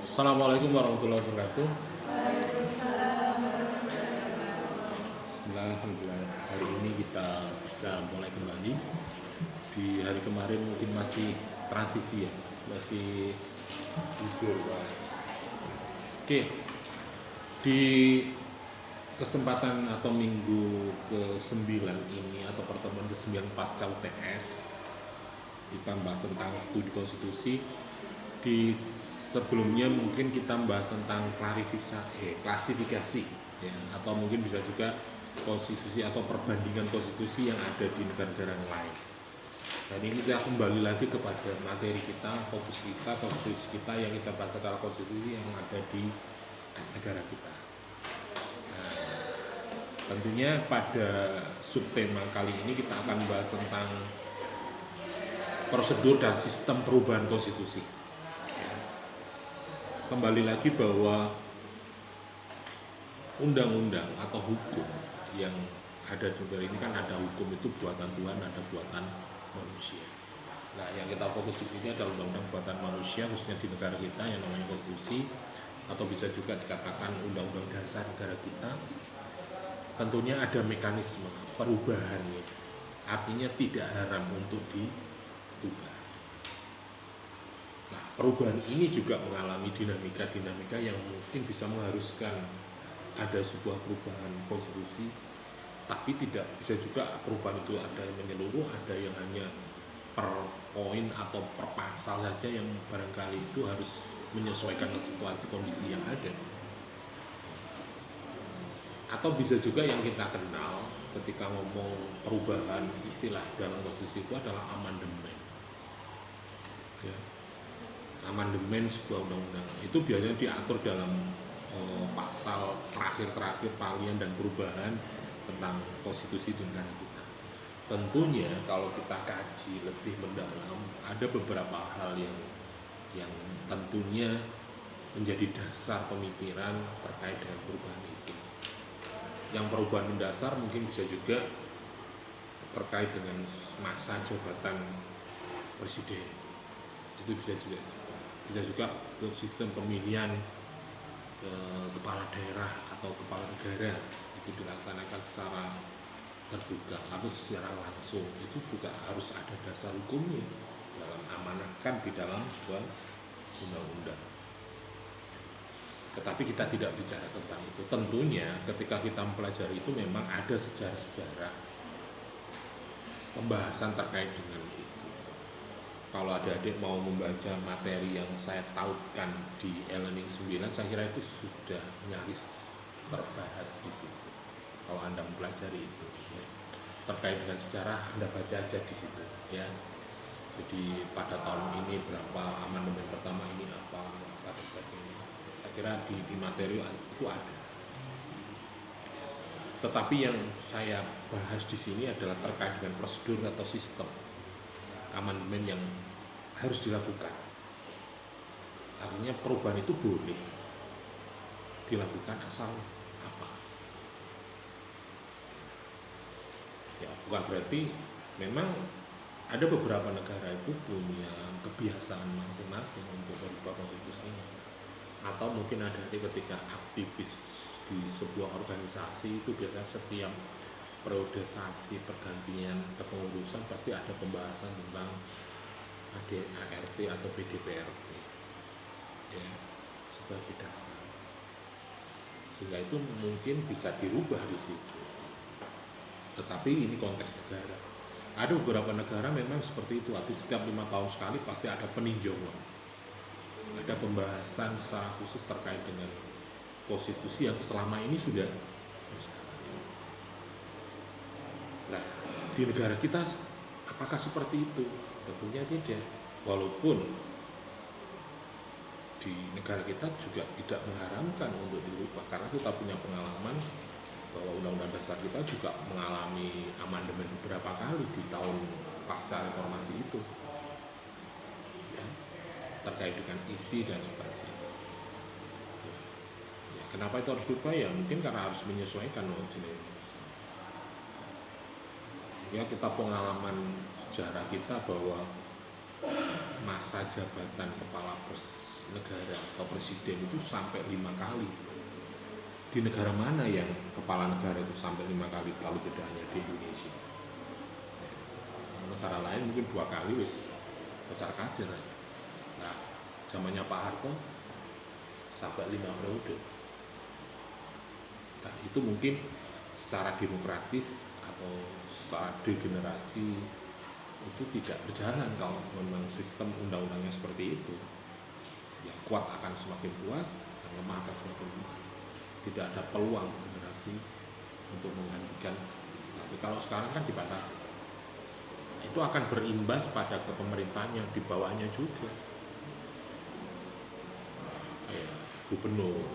Assalamualaikum warahmatullahi wabarakatuh. Bismillah, alhamdulillah. Hari ini kita bisa mulai kembali. Di hari kemarin mungkin masih transisi ya, masih tidur Pak. Oke, di kesempatan atau minggu ke-9 ini atau pertemuan ke-9 pasca UTS, kita membahas tentang studi konstitusi. Di sebelumnya mungkin kita membahas tentang klasifikasi ya, atau mungkin bisa juga konstitusi atau perbandingan konstitusi yang ada di negara-negara yang lain. Dan ini kita kembali lagi kepada materi kita, fokus kita, konstitusi kita yang kita bahas adalah konstitusi yang ada di negara kita. Nah, tentunya pada subtema kali ini kita akan bahas tentang prosedur dan sistem perubahan konstitusi. Kembali lagi bahwa undang-undang atau hukum yang ada di negara ini kan ada hukum itu buatan Tuhan, ada buatan manusia. Nah, yang kita fokus di sini adalah undang-undang buatan manusia khususnya di negara kita yang namanya konstitusi atau bisa juga dikatakan undang-undang dasar negara kita. Tentunya ada mekanisme perubahannya. Artinya tidak haram untuk diubah. Nah, perubahan ini juga mengalami dinamika-dinamika yang mungkin bisa mengharuskan ada sebuah perubahan konstitusi, tapi tidak bisa juga perubahan itu ada yang menyeluruh, ada yang hanya per poin atau per pasal saja yang barangkali itu harus menyesuaikan situasi kondisi yang ada. Atau bisa juga yang kita kenal ketika ngomong perubahan istilah dalam konstitusi itu adalah amandemen. Ya, amandemen sebuah undang-undang itu biasanya diatur dalam pasal terakhir palian dan perubahan tentang konstitusi di negara kita. Tentunya kalau kita kaji lebih mendalam ada beberapa hal yang tentunya menjadi dasar pemikiran terkait dengan perubahan itu. Yang perubahan mendasar mungkin bisa juga terkait dengan masa jabatan presiden, itu bisa juga sistem pemilihan kepala daerah atau kepala negara itu dilaksanakan secara terbuka atau secara langsung, itu juga harus ada dasar hukumnya dalam amanahkan di dalam sebuah undang-undang. Tetapi kita tidak bicara tentang itu. Tentunya ketika kita mempelajari itu memang ada sejarah-sejarah pembahasan terkait dengan itu. Kalau adik-adik mau membaca materi yang saya tautkan di e-learning 9, saya kira itu sudah nyaris terbahas di situ. Kalau Anda mempelajari itu ya. Terkait dengan sejarah Anda baca aja di situ ya. Jadi pada tahun ini berapa amandemen pertama ini apa dan sebagainya. Saya kira di materi itu ada. Tetapi yang saya bahas di sini adalah terkait dengan prosedur atau sistem amandemen yang harus dilakukan. Artinya perubahan itu boleh dilakukan asal apa? Ya, bukan berarti memang ada beberapa negara itu punya kebiasaan masing-masing untuk merubah konstitusinya. Atau mungkin ada ketika aktivis di sebuah organisasi itu biasanya setiap periodisasi pergantian kepengurusan pasti ada pembahasan tentang ADART atau PDPRT ya, sebagai dasar, sehingga itu mungkin bisa dirubah di situ. Tetapi ini konteks negara. Ada beberapa negara memang seperti itu, artinya setiap 5 tahun sekali pasti ada peninjauan, ada pembahasan secara khusus terkait dengan konstitusi yang selama ini sudah. Nah, di negara kita apakah seperti itu? Tentunya tidak. Walaupun di negara kita juga tidak mengharamkan untuk dirubah, karena kita punya pengalaman bahwa undang-undang dasar kita juga mengalami amandemen beberapa kali di tahun pasca reformasi itu ya, terkait dengan isi dan sebagainya. Ya, kenapa itu harus dirubah? Ya mungkin karena harus menyesuaikan ya, kita pengalaman sejarah kita bahwa masa jabatan kepala negara atau presiden itu sampai 5 kali. Di negara mana yang kepala negara itu sampai 5 kali kalau tidak hanya di Indonesia? Negara lain mungkin 2 kali wis pecar kacer. Nah, zamannya Pak Harto sampai 5 periode. Nah, itu mungkin secara demokratis atau secara degenerasi itu tidak berjalan kalau memang sistem undang-undangnya seperti itu. Yang kuat akan semakin kuat, yang lemah akan semakin lemah. Tidak ada peluang generasi untuk menggantikan. Tapi kalau sekarang kan dibatasi. Itu akan berimbas pada kepemerintahan yang di bawahnya juga. Kayak gubernur,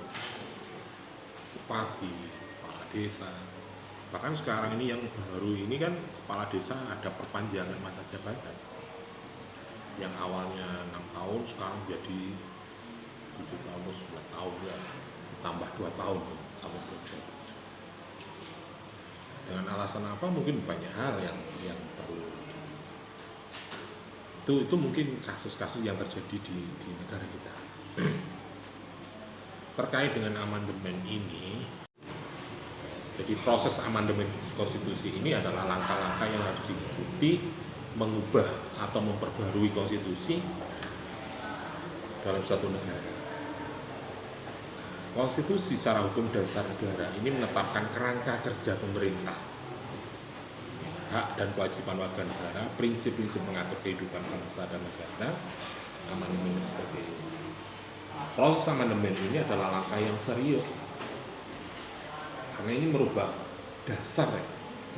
bupati, kepala desa. Bahkan sekarang ini yang baru ini kan kepala desa ada perpanjangan masa jabatan. Yang awalnya 6 tahun sekarang jadi 7 tahun, 10 tahun ya. Tambah 2 tahun sampai 2027. Dengan alasan apa? Mungkin banyak hal yang perlu. Itu mungkin kasus-kasus yang terjadi di negara kita. Terkait dengan amandemen ini, jadi proses amandemen konstitusi ini adalah langkah-langkah yang harus diikuti mengubah atau memperbarui konstitusi dalam suatu negara. Konstitusi secara hukum dasar negara ini menetapkan kerangka kerja pemerintah, hak dan kewajiban warga negara, prinsip-prinsip mengatur kehidupan bangsa dan negara. Amandemen seperti ini. Proses amandemen ini adalah langkah yang serius karena ini merubah dasar,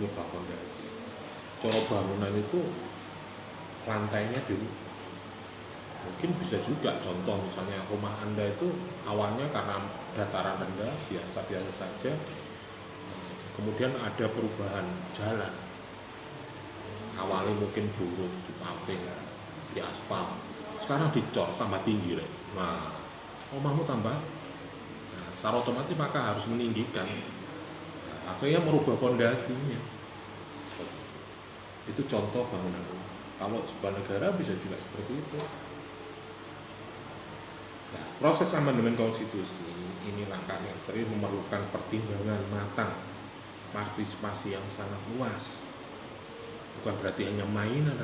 merubah fondasi. Cara bangunan itu lantainya dulu. Mungkin bisa juga contoh misalnya rumah Anda itu awalnya karena dataran rendah biasa-biasa saja, kemudian ada perubahan jalan, awalnya mungkin buruk di paving, di aspal, sekarang dicor tambah tinggi, nah rumahmu tambah, nah, secara otomatis maka harus meninggikan, akhirnya merubah fondasinya. Itu contoh bangunan rumah. Kalau sebuah negara bisa juga seperti itu. Nah, proses amandemen konstitusi ini langkah yang serius, memerlukan pertimbangan matang, partisipasi yang sangat luas. Bukan berarti hanya mainan,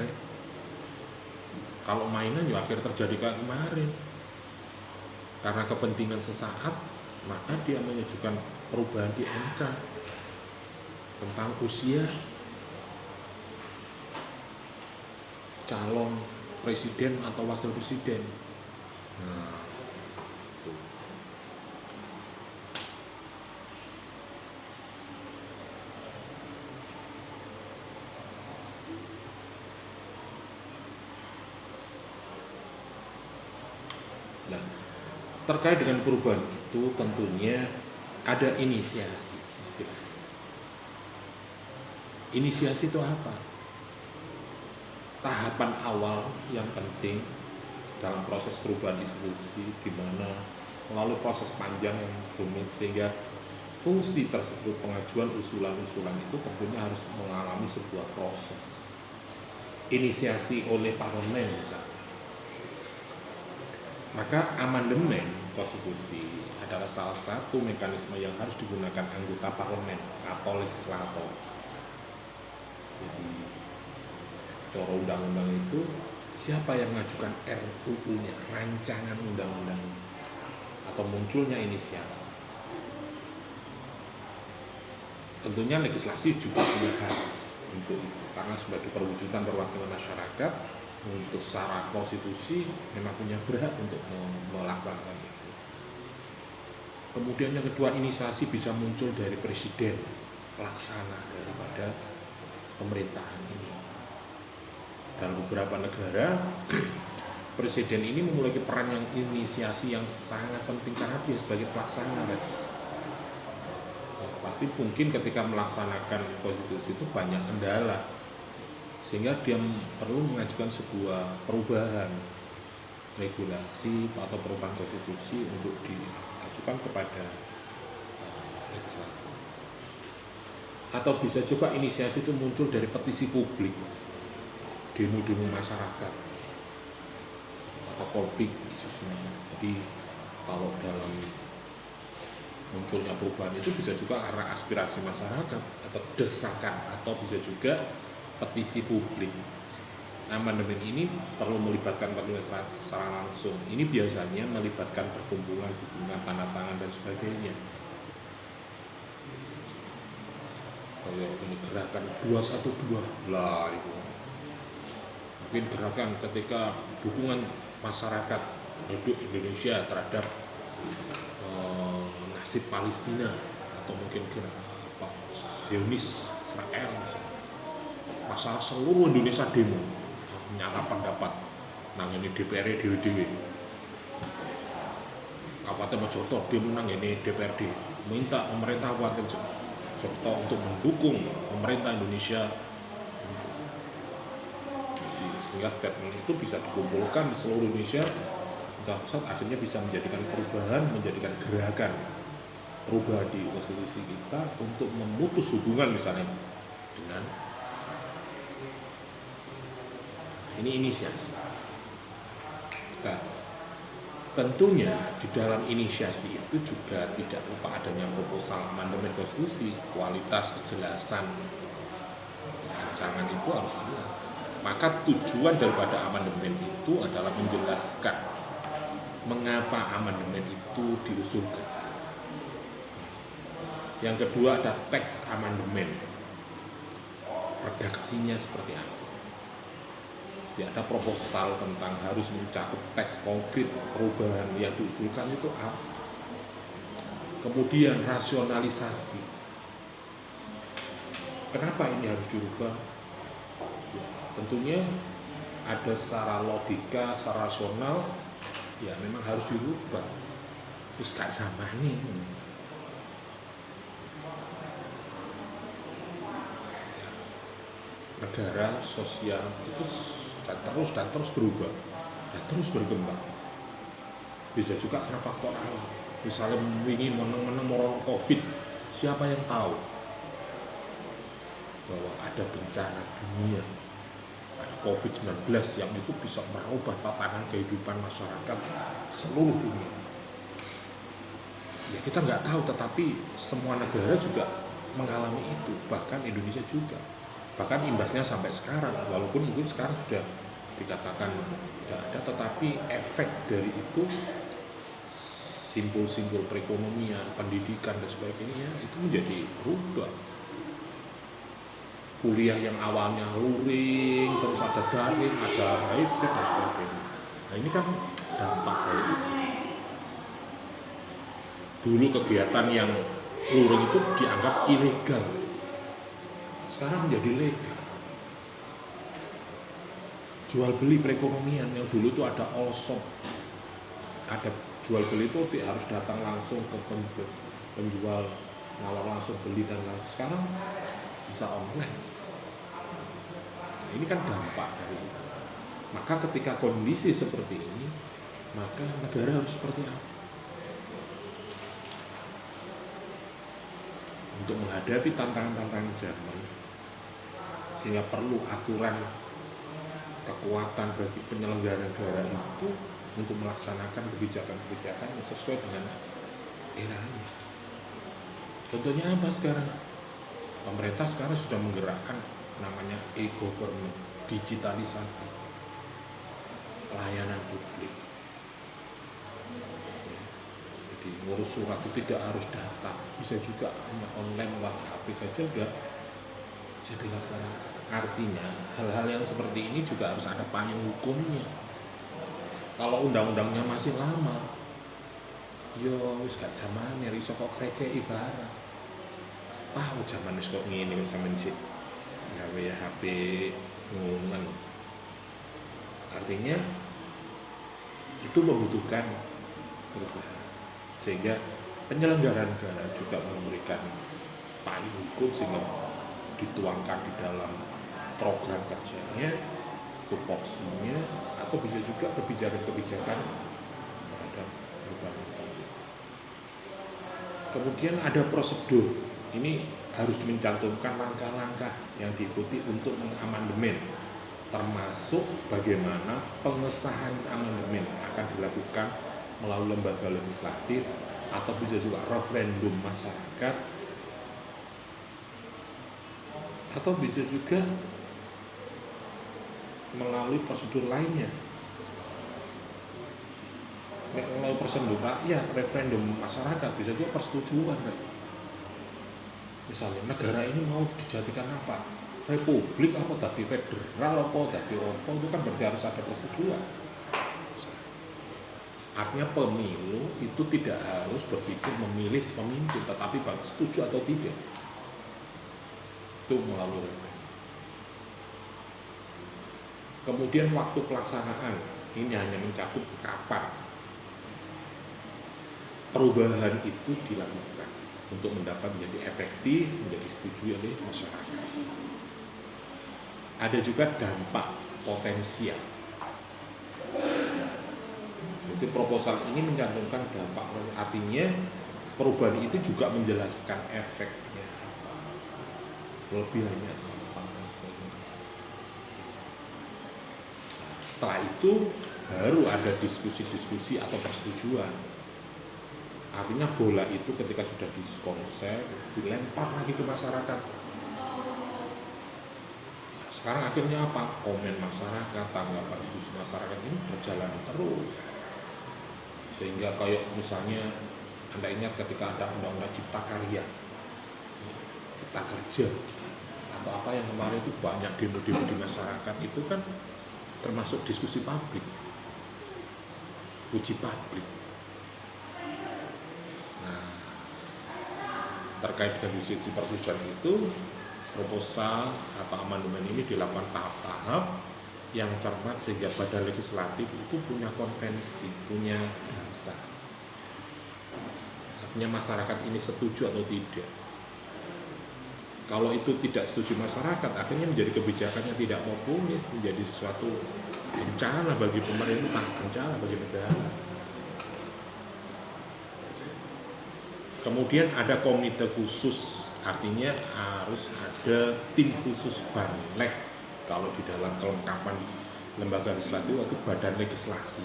Kalau mainan ya akhir terjadi kayak kemarin. Karena kepentingan sesaat, maka dia mengajukan perubahan di MK tentang usia calon presiden atau wakil presiden. Nah, terkait dengan perubahan itu tentunya ada inisiasi istilahnya. Inisiasi itu apa? Tahapan awal yang penting dalam proses perubahan institusi, di mana melalui proses panjang yang rumit sehingga fungsi tersebut, pengajuan usulan-usulan itu tentunya harus mengalami sebuah proses. Inisiasi oleh parlemen misalnya. Maka amandemen konstitusi adalah salah satu mekanisme yang harus digunakan anggota parlemen atau legislator. Jadi, cara undang-undang itu siapa yang mengajukan RUU-nya, rancangan undang-undang, atau munculnya inisiasi. Tentunya legislasi juga punya hak untuk itu, karena sebagai perwujudan perwakilan masyarakat untuk secara konstitusi memang punya berhak untuk melaksanakan itu. Kemudian yang kedua, inisiasi bisa muncul dari presiden pelaksana daripada pemerintahan ini. Dalam beberapa negara, presiden ini memiliki peran yang inisiasi yang sangat penting karena dia sebagai pelaksana. Pasti mungkin ketika melaksanakan konstitusi itu banyak kendala, sehingga dia perlu mengajukan sebuah perubahan regulasi atau perubahan konstitusi untuk diajukan kepada legislasi. Atau bisa juga inisiasi itu muncul dari petisi publik, demo-demo masyarakat, atau konflik isu semacam. Jadi kalau dalam munculnya perubahan itu bisa juga karena aspirasi masyarakat atau desakan atau bisa juga petisi publik. Amandemen ini perlu melibatkan penulis secara langsung. Ini biasanya melibatkan perkumpulan, tanda tangan dan sebagainya. Kayak ini gerakan 212 lah itu. Mungkin gerakan ketika dukungan masyarakat penduduk Indonesia terhadap nasib Palestina atau mungkin Zionis Israel, masalah seluruh Indonesia demo nyata pendapat nang ini DPR dewe-dewe Kabupaten Mojokerto demo nang ini DPRD minta pemerintah Kabupaten Mojokerto untuk mendukung pemerintah Indonesia, sehingga statement itu bisa dikumpulkan di seluruh Indonesia dan pusat akhirnya bisa menjadikan perubahan, menjadikan gerakan perubahan di konstitusi kita untuk memutus hubungan misalnya dengan ini inisiasi. Nah, tentunya di dalam inisiasi itu juga tidak lupa adanya proposal amandemen konstitusi, kualitas, kejelasan, rancangan itu harus jelas. Maka tujuan daripada amandemen itu adalah menjelaskan mengapa amandemen itu diusulkan. Yang kedua ada teks amandemen, redaksinya seperti apa. Ya, ada proposal tentang harus mencakup teks konkret perubahan yang diusulkan itu apa. Kemudian rasionalisasi. Kenapa ini harus dirubah? Ya, tentunya ada secara logika, secara rasional, ya memang harus dirubah. Terus gak sama nih. Negara sosial itu dan terus berubah dan terus berkembang. Bisa juga karena faktor alam. Misalnya ini meneng-meneng orang COVID, siapa yang tahu bahwa ada bencana dunia, ada COVID-19 yang itu bisa merubah tatanan kehidupan masyarakat seluruh dunia. Ya kita nggak tahu, tetapi semua negara juga mengalami itu, bahkan Indonesia juga. Bahkan imbasnya sampai sekarang, walaupun mungkin sekarang sudah dikatakan tidak ada, tetapi efek dari itu simbol-simbol perekonomian, pendidikan dan sebagainya itu menjadi berubah. Kuliah yang awalnya luring, terus ada daring, ada hybrid dan sebagainya. Nah ini kan dampak dari itu. Dulu kegiatan yang luring itu dianggap ilegal, sekarang menjadi legal. Jual beli perekonomian yang dulu itu ada all shop, ada jual beli itu harus datang langsung ke penjual, nawar langsung beli dan langsung. Sekarang bisa online. Nah, ini kan dampak dari itu. Maka ketika kondisi seperti ini, maka negara harus seperti apa? Untuk menghadapi tantangan-tantangan zaman, sehingga perlu aturan kekuatan bagi penyelenggara negara itu untuk melaksanakan kebijakan-kebijakan yang sesuai dengan eranya. Contohnya apa sekarang? Pemerintah sekarang sudah menggerakkan namanya e-government, digitalisasi pelayanan publik. Jadi ngurus surat itu tidak harus datang, bisa juga hanya online lewat HP saja juga bisa dilaksanakan. Artinya hal-hal yang seperti ini juga harus ada payung hukumnya. Kalau undang-undangnya masih lama, yo wis gak zamane iso kok kreceki barang. Zaman wis kok ngene wis sampeyan sik gawe HP ngono. Artinya itu membutuhkan perubahan. Sehingga penyelenggara negara juga memberikan payung hukum sehingga dituangkan di dalam program kerjanya, tupoksinya, atau bisa juga kebijakan-kebijakan terhadap perubahan. Kemudian ada prosedur, ini harus mencantumkan langkah-langkah yang diikuti untuk mengamandemen. termasuk bagaimana pengesahan amandemen akan dilakukan melalui lembaga legislatif atau bisa juga referendum masyarakat atau bisa juga melalui prosedur lainnya, melalui prosedur rakyat, referendum masyarakat, bisa juga persetujuan. Misalnya negara ini mau dijadikan apa, republik apa tadi federal apa tadi apa, itu kan berarti harus ada persetujuan. Artinya pemilu itu tidak harus berpikir memilih pemimpin, tetapi baik setuju atau tidak, itu melalui referendum. Kemudian waktu pelaksanaan ini hanya mencakup kapan perubahan itu dilakukan untuk mendapat menjadi efektif, menjadi setujui oleh masyarakat. Ada juga dampak potensial. Jadi proposal ini mencantumkan dampak, artinya perubahan itu juga menjelaskan efeknya, kelebihannya apa, dan sebagainya. Setelah itu baru ada diskusi-diskusi atau persetujuan. Artinya bola itu ketika sudah diskonsep, dilempar lagi ke masyarakat. Sekarang akhirnya apa? Komen masyarakat, tanggapan diskusi masyarakat ini berjalan terus. Sehingga kayak misalnya Anda ingat ketika ada undang-undang cipta karya, cipta kerja, atau apa yang kemarin itu banyak demo-demo di masyarakat, itu kan termasuk diskusi publik, uji publik. Nah, terkait dengan diskusi persetujuan itu, proposal atau amandemen ini dilakukan tahap-tahap yang cermat sehingga badan legislatif itu punya konvensi, punya bahasa. Artinya masyarakat ini setuju atau tidak. Kalau itu tidak setuju masyarakat, akhirnya menjadi kebijakannya tidak populis, menjadi sesuatu bencana bagi pemerintah, bencana bagi negara. Kemudian ada komite khusus, artinya harus ada tim khusus Banlek. Kalau di dalam kelengkapan lembaga legislatif itu badan legislasi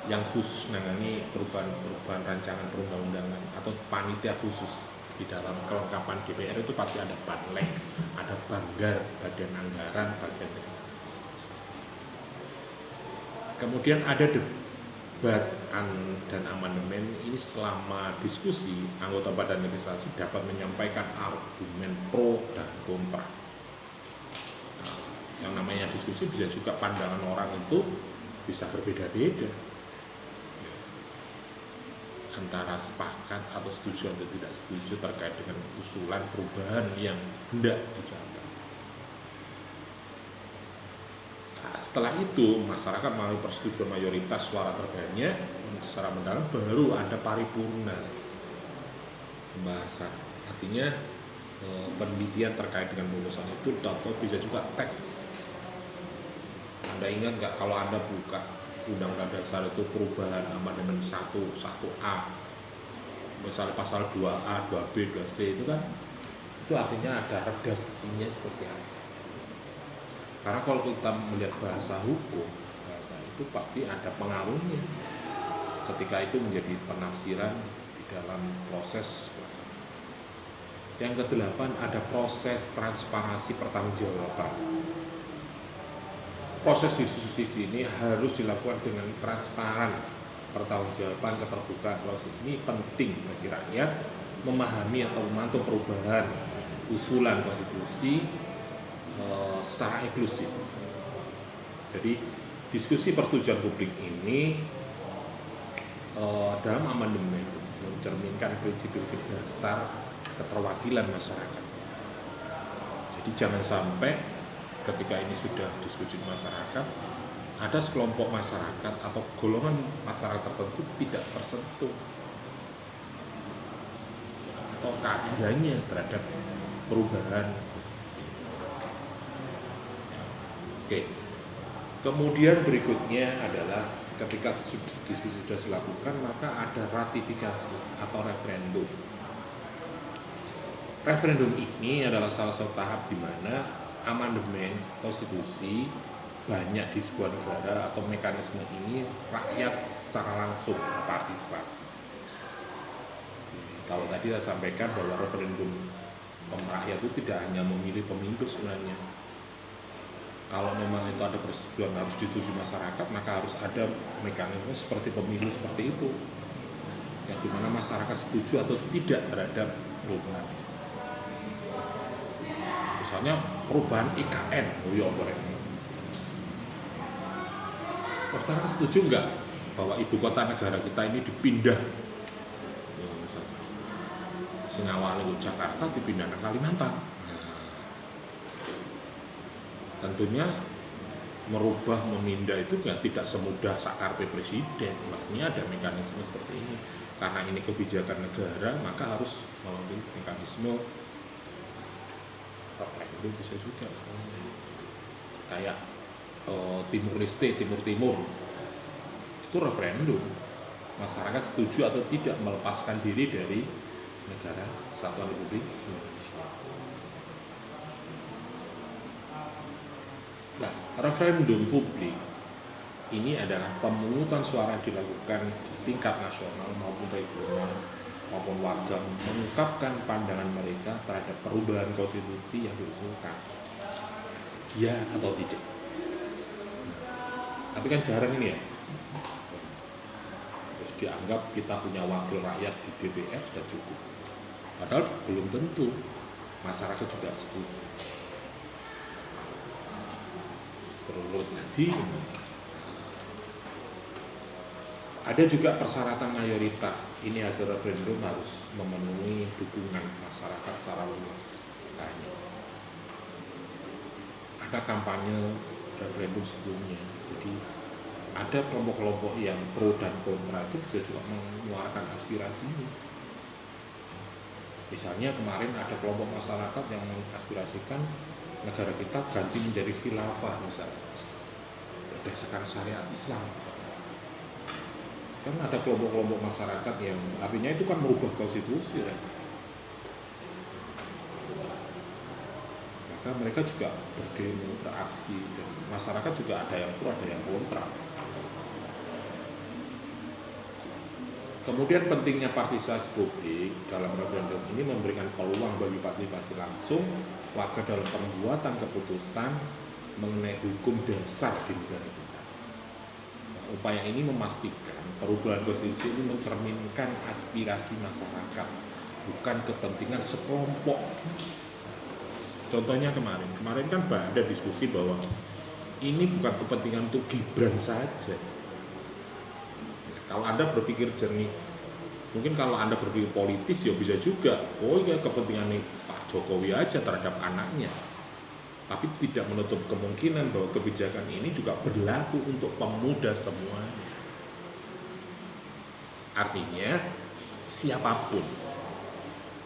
yang khusus menangani perubahan rancangan perundang-undangan atau panitia khusus. Di dalam kelengkapan DPR itu pasti ada Banlek, ada Banggar, badan anggaran, bagian legislasi. Kemudian ada debat dan amandemen. Ini selama diskusi anggota badan legislasi dapat menyampaikan argumen pro dan kontra. Yang namanya diskusi bisa juga pandangan orang itu bisa berbeda-beda, antara sepakat atau setuju atau tidak setuju terkait dengan usulan perubahan yang hendak dijalankan. Nah, setelah itu masyarakat melalui persetujuan mayoritas suara terbanyak secara mendalam, baru ada paripurna pembahasan. Artinya penelitian terkait dengan rumusan itu atau bisa juga teks. Anda ingat nggak kalau Anda buka Undang-Undang Dasar itu perubahan amandemen 1A, misalnya pasal 2A, 2B, 2C itu kan, itu artinya ada redaksinya seperti apa. Karena kalau kita melihat bahasa hukum, bahasa itu pasti ada pengaruhnya ketika itu menjadi penafsiran di dalam proses pelaksanaan. Yang ke-8 ada proses transparansi pertanggungjawaban. Proses diskusi ini harus dilakukan dengan transparan, pertanggungjawaban, keterbukaan. Proses ini penting bagi rakyat memahami atau memantau perubahan usulan konstitusi secara inklusif. Jadi diskusi persetujuan publik ini dalam amandemen mencerminkan prinsip-prinsip dasar keterwakilan masyarakat. Jadi jangan sampai ketika ini sudah diskusi masyarakat, ada sekelompok masyarakat atau golongan masyarakat tertentu tidak tersentuh atau keadilannya terhadap perubahan. Oke. Kemudian berikutnya adalah ketika diskusi sudah dilakukan, maka ada ratifikasi atau referendum. Referendum ini adalah salah satu tahap di mana amandemen konstitusi banyak di sebuah negara atau mekanisme ini rakyat secara langsung partisipasi. Kalau tadi saya sampaikan bahwa referendum rakyat itu tidak hanya memilih pemimpin sebenarnya. Kalau memang itu ada persetujuan harus disetujui masyarakat, maka harus ada mekanisme seperti pemilu seperti itu, yang dimana masyarakat setuju atau tidak terhadap perubahan. Misalnya perubahan IKN, masyarakat setuju nggak bahwa ibu kota negara kita ini dipindah, Singawali Jakarta dipindah ke Kalimantan? Tentunya merubah, memindah itu tidak semudah sakarpe presiden, mestinya ada mekanisme seperti ini. Karena ini kebijakan negara, maka harus melalui mekanisme referendum bisa juga. Kayak Timur Leste, Timur itu referendum, masyarakat setuju atau tidak melepaskan diri dari negara Kesatuan Republik Indonesia. Nah, referendum publik ini adalah pemungutan suara yang dilakukan di tingkat nasional maupun regional, maupun warga mengungkapkan pandangan mereka terhadap perubahan konstitusi yang diusulkan, ya atau tidak. Tapi kan jarang ini ya, terus dianggap kita punya wakil rakyat di DPR sudah cukup, padahal belum tentu masyarakat juga setuju. Terus tadi ada juga persyaratan mayoritas. Ini hasil referendum harus memenuhi dukungan masyarakat secara luas. Ada kampanye referendum sebelumnya, jadi ada kelompok-kelompok yang pro dan kontra itu bisa juga menyuarakan aspirasinya. Misalnya kemarin ada kelompok masyarakat yang mengaspirasikan negara kita ganti menjadi khilafah misalnya, berdasarkan syariat Islam. Kan ada kelompok-kelompok masyarakat yang artinya itu kan merubah konstitusi kan? Maka mereka juga berdemo, beraksi, dan masyarakat juga ada yang pro, ada yang kontra. Kemudian pentingnya partisipasi publik dalam referendum ini memberikan peluang bagi partisipasi langsung warga dalam pembuatan keputusan mengenai hukum dasar di negara kita. Upaya ini memastikan perubahan konstitusi ini mencerminkan aspirasi masyarakat, bukan kepentingan sekelompok. Contohnya kemarin kan ada diskusi bahwa ini bukan kepentingan untuk Gibran saja. Kalau Anda berpikir jernih, mungkin kalau Anda berpikir politis ya bisa juga, oh ya kepentingan Pak Jokowi aja terhadap anaknya. Tapi tidak menutup kemungkinan bahwa kebijakan ini juga berlaku untuk pemuda semuanya. Artinya siapapun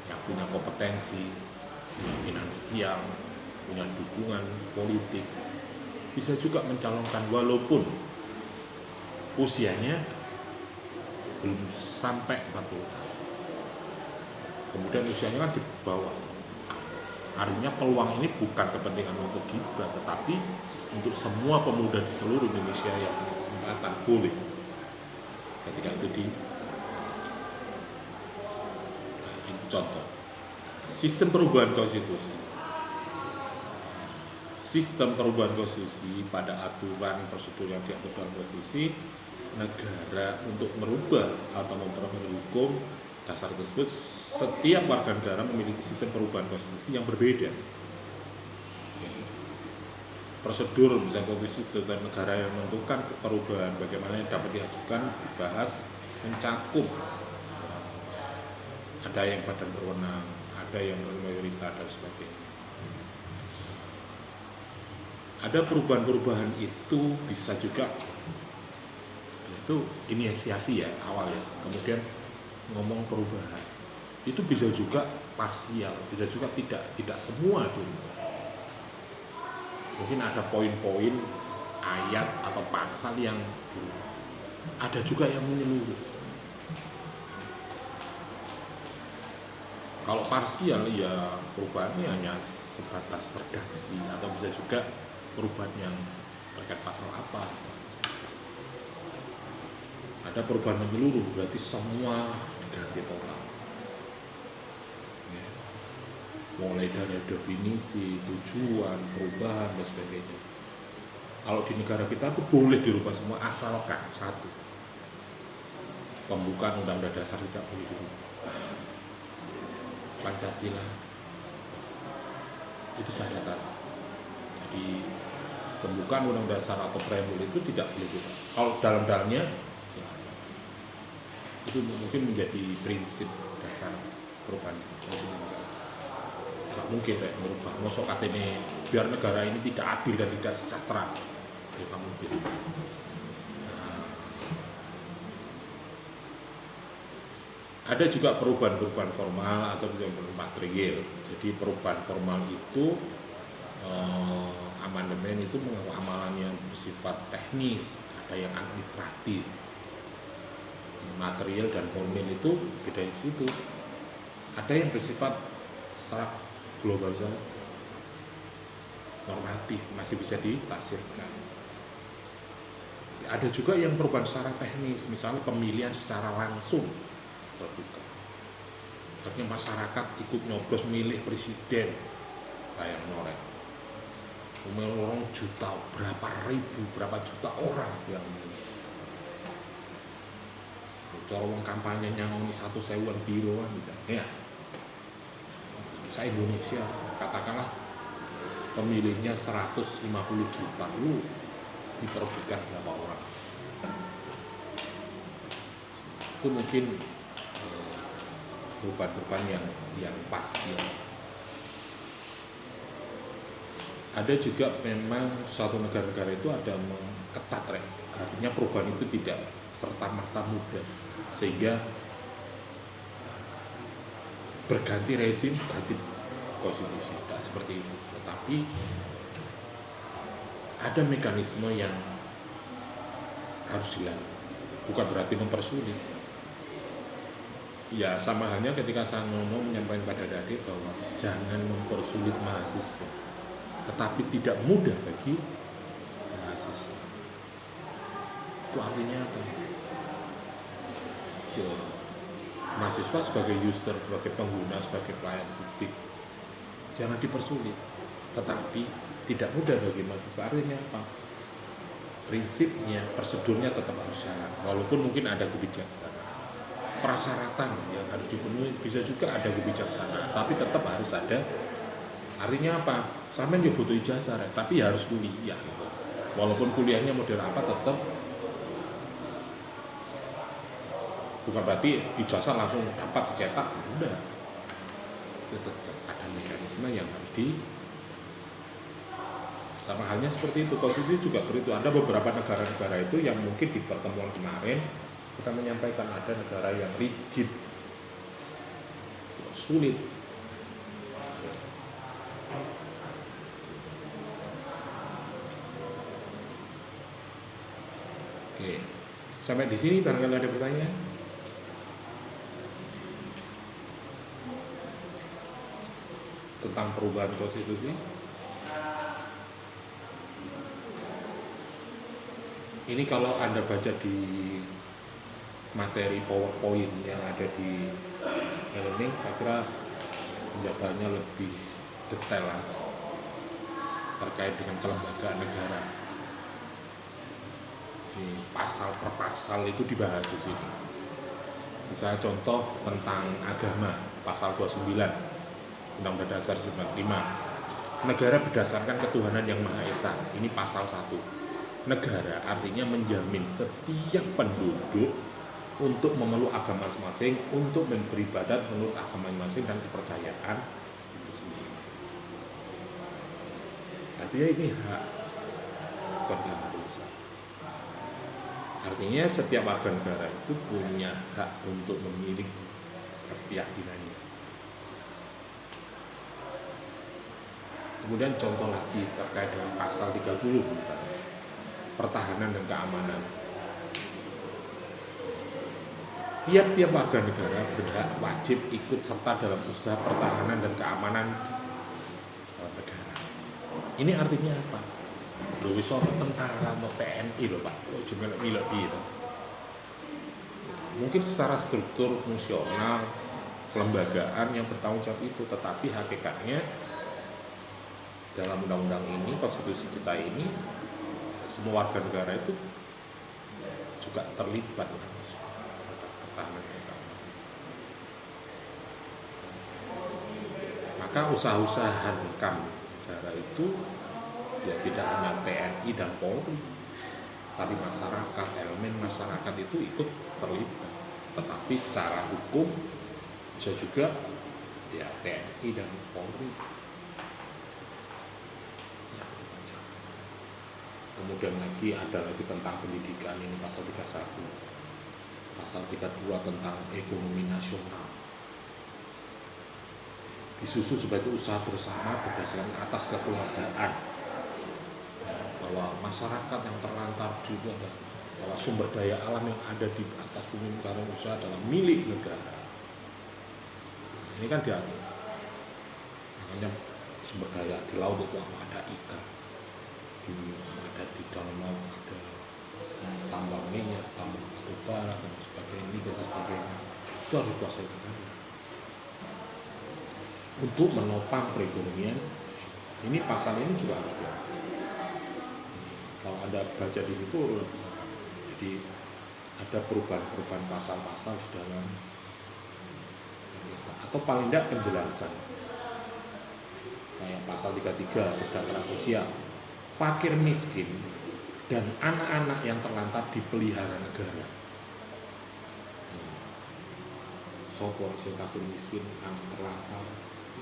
yang punya kompetensi, punya finansial, punya dukungan politik bisa juga mencalonkan walaupun usianya belum sampai 40 tahun. Kemudian usianya kan di bawah. Artinya peluang ini bukan kepentingan untuk Gibran, tetapi untuk semua pemuda di seluruh Indonesia yang punya kesempatan boleh ketika itu itu contoh. Sistem perubahan konstitusi. Sistem perubahan konstitusi pada aturan prosedur yang diatur dalam konstitusi negara untuk merubah atau memperbaiki hukum dasar tersebut, setiap warga negara memiliki sistem perubahan konstitusi yang berbeda. Prosedur misalnya konstitusi setiap negara yang menentukan perubahan bagaimana yang dapat diajukan, dibahas, mencakup ada yang badan berwenang, ada yang mayoritas dan sebagainya. Ada perubahan-perubahan itu bisa juga itu inisiasi ya awalnya, kemudian ngomong perubahan itu bisa juga parsial, bisa juga tidak semua dulu. Mungkin ada poin-poin ayat atau pasal yang berubah, ada juga yang menyeluruh. Kalau parsial ya perubahannya hanya sebatas redaksi atau bisa juga perubahan yang terkait pasal apa. Ada perubahan menyeluruh berarti semua diganti total. Ya. Mulai dari definisi, tujuan, perubahan dan sebagainya. Kalau di negara kita itu boleh dirubah semua asalkan satu, pembukaan Undang-Undang Dasar tidak boleh dirubah. Pancasila itu catatan. Jadi pembukaan Undang-Undang Dasar atau preambul itu tidak boleh dirubah. Kalau dalam-dalamnya silakan. Itu mungkin menjadi prinsip dasar perubahan. Tidak mungkin kayak merubah mosok katanya biar negara ini tidak adil dan tidak sejahtera. Tidak mungkin. Ada juga perubahan-perubahan formal atau perubahan material. Jadi perubahan formal itu amandemen itu amalan yang bersifat teknis, ada yang administratif. Material dan formil itu beda di situ. Ada yang bersifat secara global saja, normatif, masih bisa ditafsirkan. Ada juga yang perubahan secara teknis, misalnya pemilihan secara langsung terbuka. Artinya masyarakat ikut nyoblos milih presiden, bayang norek. Orang juta, berapa ribu, berapa juta orang yang cara wong kampanye nyangoni 1.000 biroan misalnya. Ya. Saya Indonesia, katakanlah pemilihnya 150 juta, lu diterbitkan berapa orang? Itu mungkin perubahan-perubahan yang parsial. Ada juga memang suatu negara-negara itu ada ketat, artinya perubahan itu tidak serta-merta mudah, sehingga berganti rezim, ganti konstitusi, tidak seperti itu. Tetapi ada mekanisme yang harus dilalui, bukan berarti mempersulit. Ya sama halnya ketika saya menyampaikan pada adik bahwa jangan mempersulit mahasiswa, tetapi tidak mudah bagi mahasiswa. Itu artinya apa? Ya, mahasiswa sebagai user, sebagai pengguna, sebagai pelayan publik jangan dipersulit, tetapi tidak mudah bagi mahasiswa. Artinya apa? Prinsipnya, prosedurnya tetap harus jalan, walaupun mungkin ada kebijaksanaan. Persyaratan yang harus dipenuhi bisa juga ada kebijaksanaan, tapi tetap harus ada. Artinya apa? Sampai dia butuh ijazah, tapi harus kuliah gitu. Walaupun kuliahnya model apa, tetap bukan berarti ijazah langsung dapat dicetak, enggak. Tetap ada mekanisme yang harus sama halnya seperti itu. Konstitusi juga begitu. Ada beberapa negara-negara itu yang mungkin di pertemuan kemarin kita menyampaikan ada negara yang rigid, sulit. Oke, sampai di sini barangkali ada pertanyaan. Tentang perubahan konstitusi. Ini kalau Anda baca di materi PowerPoint yang ada di e-learning, saya kira penjabarannya lebih detail lah, terkait dengan kelembagaan negara. Di pasal per pasal itu dibahas di sini. Misalnya contoh tentang agama, pasal 29 Undang-Undang Dasar 1945. Negara berdasarkan ketuhanan yang Maha Esa. Ini pasal 1. Negara artinya menjamin setiap penduduk untuk memeluk agama masing-masing, untuk beribadat menurut agama masing-masing dan kepercayaan itu sendiri. Artinya ini hak, bukan keharusan. Artinya setiap warga negara itu punya hak untuk memilih keyakinannya. Kemudian contoh lagi terkait dengan pasal 30 misalnya, pertahanan dan keamanan. tiap-tiap warga negara berhak wajib ikut serta dalam usaha pertahanan dan keamanan negara. Ini artinya apa? Lho wis ana tentara mau TNI lho Pak, ojo melok-melok gitu. Mungkin secara struktur fungsional kelembagaan yang bertanggung jawab itu, tetapi hakikatnya dalam undang-undang ini, konstitusi kita ini, semua warga negara itu juga terlibat langsung pertahanan negara. Maka usaha-usaha hankam negara itu ya tidak hanya TNI dan Polri, tapi masyarakat, elemen masyarakat itu ikut terlibat. Tetapi secara hukum bisa juga ya TNI dan Polri. Ya, kemudian lagi ada lagi tentang pendidikan, ini pasal 31, pasal 32 tentang ekonomi nasional, disusun sebagai usaha bersama berdasarkan atas kekeluargaan, bahwa masyarakat yang terlantar juga, bahwa sumber daya alam yang ada di atas bumi karena usaha adalah milik negara. Ini kan diatur. Makanya sumber daya di laut itu ada ikan, ada di danau, ada tambang minyak, tambang batu bara dan sebagainya, dan sebagainya. Itu harus dikuasai negara untuk menopang perekonomian. Ini pasal ini juga harus diatur. Kalau Anda baca di situ, jadi ada perubahan-perubahan pasal-pasal di dalam, atau paling tidak penjelasan. Kayak pasal 33 kesejahteraan sosial, fakir miskin dan anak-anak yang terlantar dipelihara negara. Sopo sing fakir miskin, anak terlantar,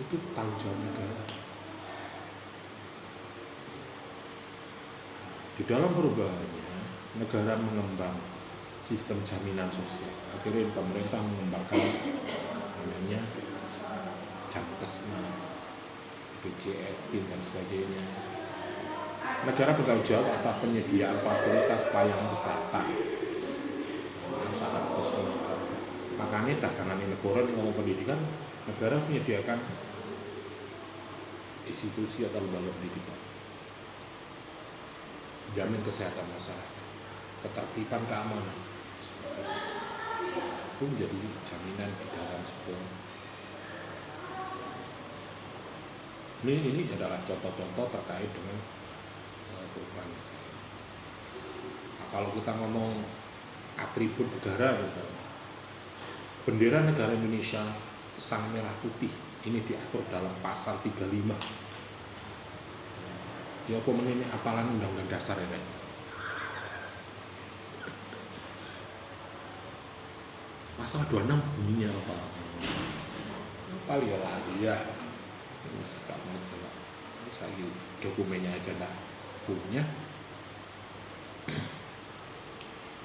itu tanggung jawab negara. Di dalam perubahannya, negara mengembang sistem jaminan sosial. Akhirnya pemerintah mengembangkan namanya Jamkesmas, BPJS, dan sebagainya. Negara bertanggung jawab atas penyediaan fasilitas pelayanan kesehatan yang sangat besar. Makanya dagangan negara yang ngomong pendidikan, negara menyediakan institusi atau lembaga pendidikan, jamin kesehatan masyarakat, ketertiban keamanan, itu menjadi jaminan di dalam sebuah. Ini adalah contoh-contoh terkait dengan perubahan. Nah, kalau kita ngomong atribut negara misalnya, bendera negara Indonesia sang merah putih, ini diatur dalam pasal 35. Ya apa menini apalan undang-undang dasar ini. Pasal 26 bunyinya apa? Apa ya lagi ya? Kamu coba, saya dokumennya aja enggak punya.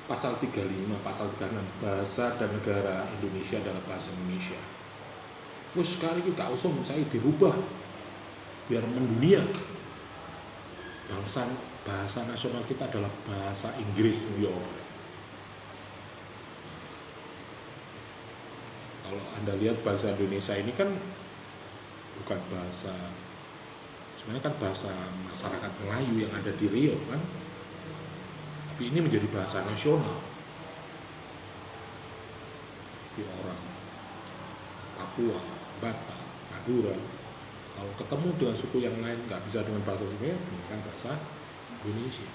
Pasal 35, pasal 36, bahasa dan negara Indonesia adalah bahasa Indonesia. Wes sekali itu gak usah saya dirubah biar mendunia. Bahasa nasional kita adalah bahasa Inggris, ya. Kalau Anda lihat bahasa Indonesia ini kan bukan bahasa, sebenarnya kan bahasa masyarakat Melayu yang ada di Riau kan, tapi ini menjadi bahasa nasional. Di orang Papua, Batak, Madura, kalau ketemu dengan suku yang lain nggak bisa dengan bahasa sukunya, menggunakan bahasa Indonesia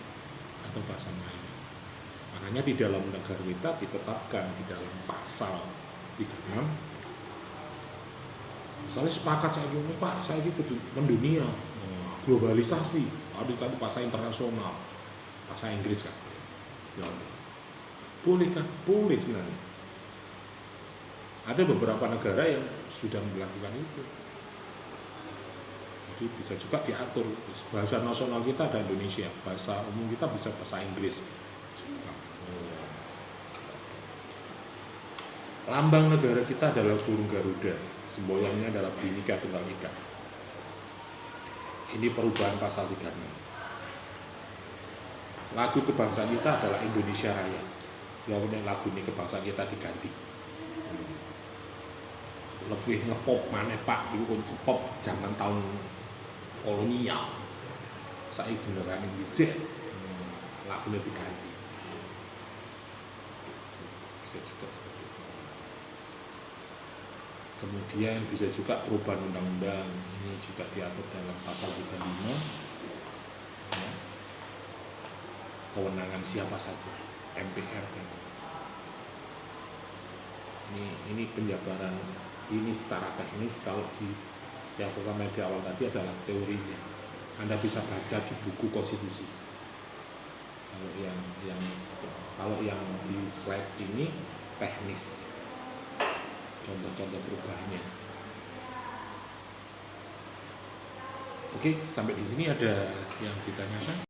atau bahasa Melayu. Makanya di dalam negara kita ditetapkan di dalam pasal 36, misalnya sepakat saya ini Pak, saya ini mendunia, globalisasi, ada kan bahasa internasional, bahasa Inggris kan, ya, boleh kan? Boleh sebenarnya. Ada beberapa negara yang sudah melakukan itu. Jadi bisa juga diatur, bahasa nasional kita ada Indonesia, bahasa umum kita bisa bahasa Inggris. Lambang negara kita adalah burung Garuda, simbolnya adalah Bhinneka Tunggal Ika. Ini perubahan pasal 36. Lagu kebangsaan kita adalah Indonesia Raya. Ya benar, lagu ini kebangsaan kita diganti. lebih ngepop maneh Pak iku kon cepop zaman tahun kolonial. Saiki generasi Z lagune diganti. Bisa juga seperti itu. Kemudian bisa juga perubahan undang-undang, ini juga diatur dalam pasal 35 ya. Kewenangan siapa saja, MPR gitu. Ini penjabaran ini secara teknis. Kalau di yang saya sampaikan di awal tadi adalah teorinya. Anda bisa baca di buku konstitusi. Kalau yang di slide ini teknis, contoh-contoh perubahannya. Oke, sampai di sini ada yang ditanyakan?